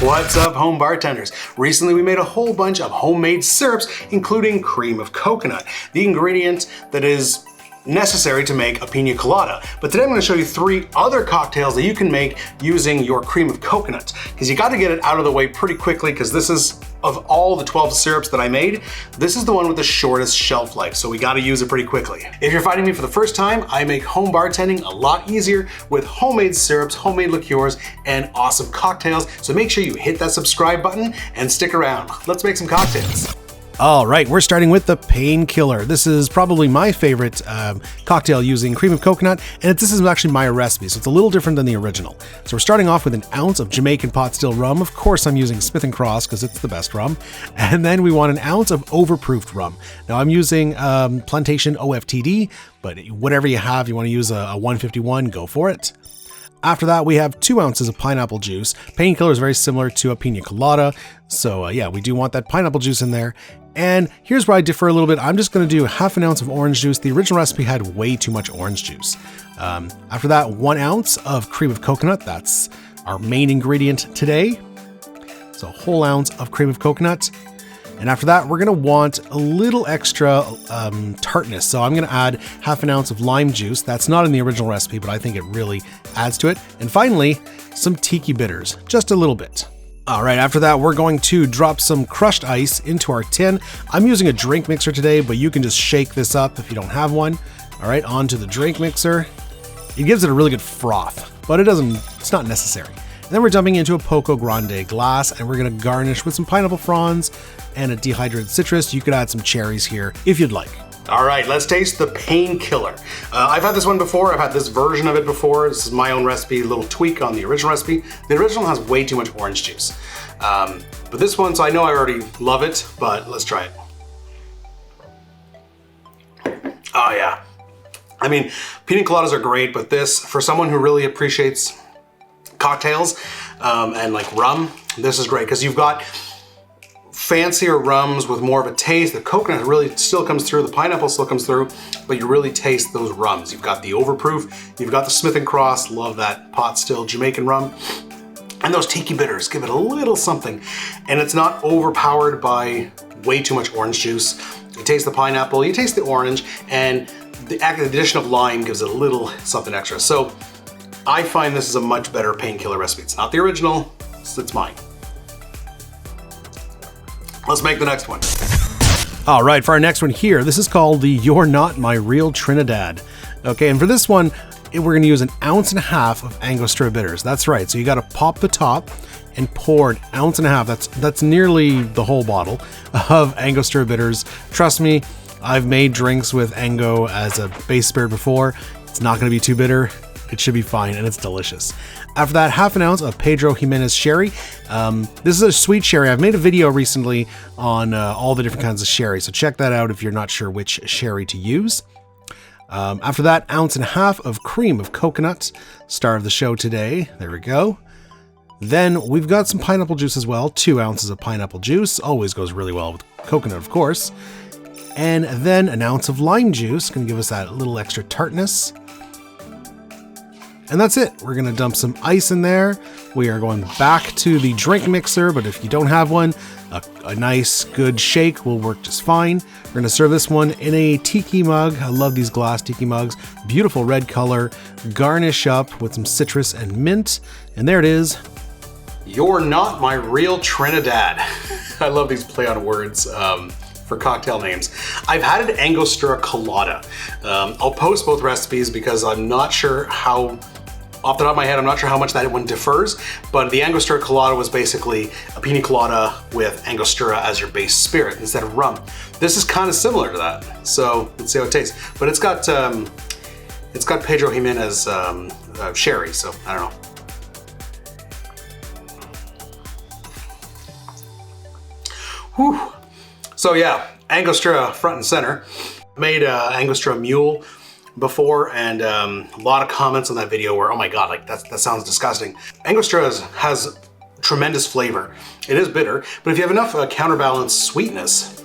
What's up, home bartenders? Recently we made a whole bunch of homemade syrups, including cream of coconut, the ingredient that is necessary to make a pina colada. But today I'm going to show you 3 other cocktails that you can make using your cream of coconut, because you got to get it out of the way pretty quickly, because this is, of all the 12 syrups that I made, this is the one with the shortest shelf life, so we got to use it pretty quickly. If you're finding me for the first time, I make home bartending a lot easier with homemade syrups, homemade liqueurs, and awesome cocktails, so make sure you hit that subscribe button and stick around. Let's make some cocktails. All right, we're starting with the Painkiller. This is probably my favorite cocktail using cream of coconut, and this is actually my recipe, so it's a little different than the original. So we're starting off with an ounce of Jamaican pot still rum. Of course, I'm using Smith & Cross because it's the best rum. And then we want an ounce of overproofed rum. Now I'm using Plantation OFTD, but whatever you have, you want to use a 151, go for it. After that, we have 2 ounces of pineapple juice. Painkiller is very similar to a pina colada, so yeah, we do want that pineapple juice in there. And here's where I differ a little bit. I'm just going to do half an ounce of orange juice. The original recipe had way too much orange juice. After that, 1 ounce of cream of coconut. That's our main ingredient today. So a whole ounce of cream of coconut. And after that, we're going to want a little extra tartness. So I'm going to add half an ounce of lime juice. That's not in the original recipe, but I think it really adds to it. And finally, some tiki bitters, just a little bit. All right, after that, we're going to drop some crushed ice into our tin. I'm using a drink mixer today, but you can just shake this up if you don't have one. All right, onto the drink mixer. It gives it a really good froth, but it's not necessary. And then we're dumping into a Poco Grande glass, and we're gonna garnish with some pineapple fronds and a dehydrated citrus. You could add some cherries here if you'd like. All right, let's taste the Painkiller. I've had this one before. I've had this version of it before. This is my own recipe, a little tweak on the original recipe. The original has way too much orange juice. But this one, so I know I already love it, but let's try it. Oh yeah. I mean, pina coladas are great, but this, for someone who really appreciates cocktails and like rum, this is great, because you've got fancier rums with more of a taste. The coconut really still comes through, the pineapple still comes through, but you really taste those rums. You've got the overproof, you've got the Smith & Cross, love that pot still Jamaican rum, and those tiki bitters give it a little something, and it's not overpowered by way too much orange juice. You taste the pineapple, you taste the orange, and the addition of lime gives it a little something extra. So I find this is a much better Painkiller recipe. It's not the original, it's mine. Let's make the next one. All right, for our next one here, this is called the You're Not My Real Trinidad. Okay, and for this one, we're gonna use 1.5 ounces of Angostura bitters. That's right, so you gotta pop the top and pour 1.5 ounces. That's nearly the whole bottle of Angostura bitters. Trust me, I've made drinks with Ango as a base spirit before. It's not gonna be too bitter. It should be fine, and it's delicious. After that, half an ounce of Pedro Jimenez sherry. This is a sweet sherry. I've made a video recently on all the different kinds of sherry, so check that out if you're not sure which sherry to use. After that, 1.5 ounces of cream of coconut, star of the show today. There we go. Then we've got some pineapple juice as well, 2 ounces of pineapple juice. Always goes really well with coconut, of course. And then 1 ounce of lime juice, gonna give us that little extra tartness. And that's it. We're gonna dump some ice in there. We are going back to the drink mixer, but if you don't have one, a nice good shake will work just fine. We're gonna serve this one in a tiki mug. I love these glass tiki mugs. Beautiful red color. Garnish up with some citrus and mint. And there it is. You're Not My Real Trinidad. I love these play on words. For cocktail names. I've had an Angostura colada. I'll post both recipes because I'm not sure how, off the top of my head, I'm not sure how much that one differs, but the Angostura colada was basically a pina colada with Angostura as your base spirit instead of rum. This is kind of similar to that, so let's see how it tastes. But it's got Pedro Jimenez sherry, so I don't know. Whew. So yeah, Angostura front and center. Made Angostura mule before, and a lot of comments on that video were, oh my god, like that sounds disgusting. Angostura has tremendous flavor. It is bitter, but if you have enough counterbalance sweetness,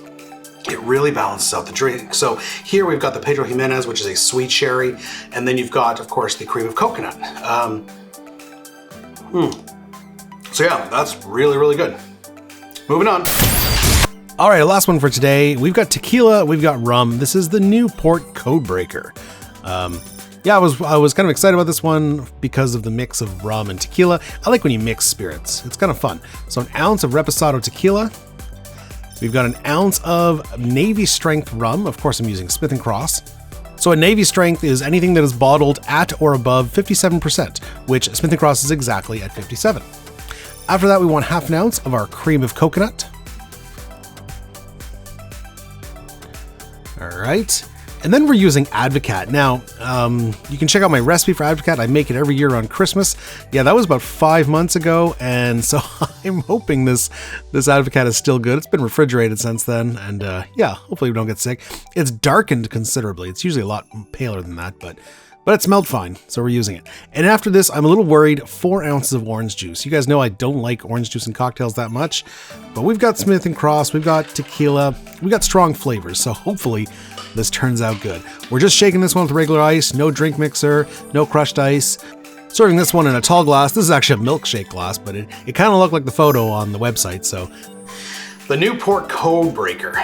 it really balances out the drink. So here we've got the Pedro Jimenez, which is a sweet sherry, and then you've got, of course, the cream of coconut. So yeah, that's really, really good. Moving on. All right, last one for today. We've got tequila, we've got rum. This is the new Port Codebreaker. Yeah, I was kind of excited about this one because of the mix of rum and tequila. I like when you mix spirits. It's kind of fun. So an ounce of Reposado tequila. We've got an ounce of Navy Strength rum. Of course, I'm using Smith & Cross. So a Navy Strength is anything that is bottled at or above 57%, which Smith & Cross is exactly at 57. After that, we want half an ounce of our cream of coconut. All right. And then we're using Advocat. Now, you can check out my recipe for Advocat. I make it every year on Christmas. Yeah, that was about 5 months ago, and so I'm hoping this Advocat is still good. It's been refrigerated since then, and yeah, hopefully we don't get sick. It's darkened considerably. It's usually a lot paler than that, but it smelled fine, so we're using it. And after this, I'm a little worried, 4 ounces of orange juice. You guys know I don't like orange juice in cocktails that much, but we've got Smith & Cross, we've got tequila, we've got strong flavors, so hopefully this turns out good. We're just shaking this one with regular ice, no drink mixer, no crushed ice. Serving this one in a tall glass. This is actually a milkshake glass, but it kind of looked like the photo on the website, so. The new Port Codebreaker.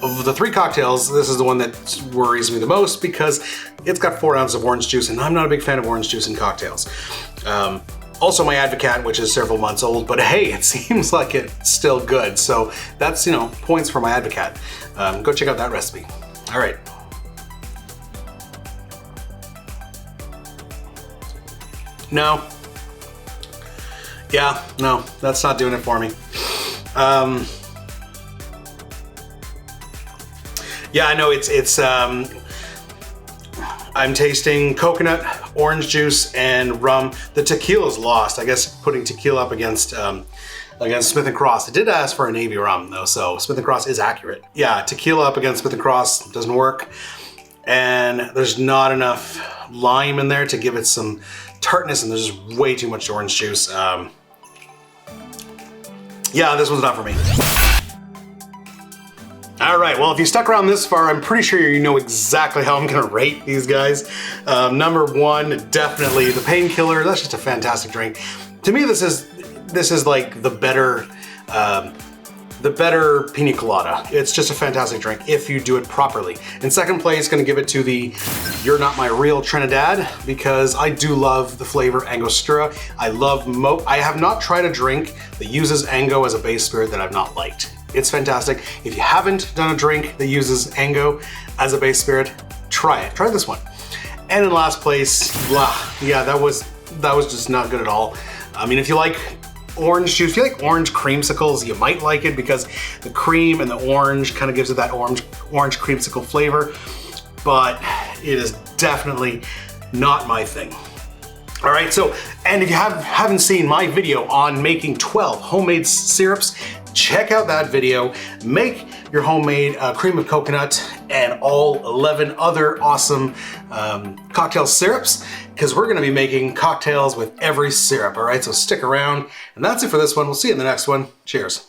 Of the 3 cocktails, this is the one that worries me the most because it's got 4 ounces of orange juice, and I'm not a big fan of orange juice in cocktails. Also my Advocat, which is several months old, but hey, it seems like it's still good. So that's, points for my Advocat. Go check out that recipe. All right. No. Yeah, no, that's not doing it for me. Yeah, I know it's I'm tasting coconut, orange juice, and rum. The tequila's lost. I guess putting tequila up against Smith & Cross. It did ask for a Navy rum though, so Smith & Cross is accurate. Yeah, tequila up against Smith & Cross doesn't work. And there's not enough lime in there to give it some tartness, and there's just way too much orange juice. Yeah, this one's not for me. All right, well, if you stuck around this far, I'm pretty sure you know exactly how I'm gonna rate these guys. Number 1, definitely the Painkiller. That's just a fantastic drink. To me, this is like the better pina colada. It's just a fantastic drink if you do it properly. In second place, gonna give it to the You're Not My Real Trinidad, because I do love the flavor Angostura. I have not tried a drink that uses Ango as a base spirit that I've not liked. It's fantastic. If you haven't done a drink that uses Ango as a base spirit, try it. Try this one. And in last place, blah. Yeah, that was just not good at all. I mean, if you like orange juice, if you like orange creamsicles, you might like it because the cream and the orange kind of gives it that orange creamsicle flavor, but it is definitely not my thing. All right, so, and if you haven't seen my video on making 12 homemade syrups, check out that video. Make your homemade cream of coconut and all 11 other awesome cocktail syrups, because we're gonna be making cocktails with every syrup, all right? So stick around, and that's it for this one. We'll see you in the next one. Cheers.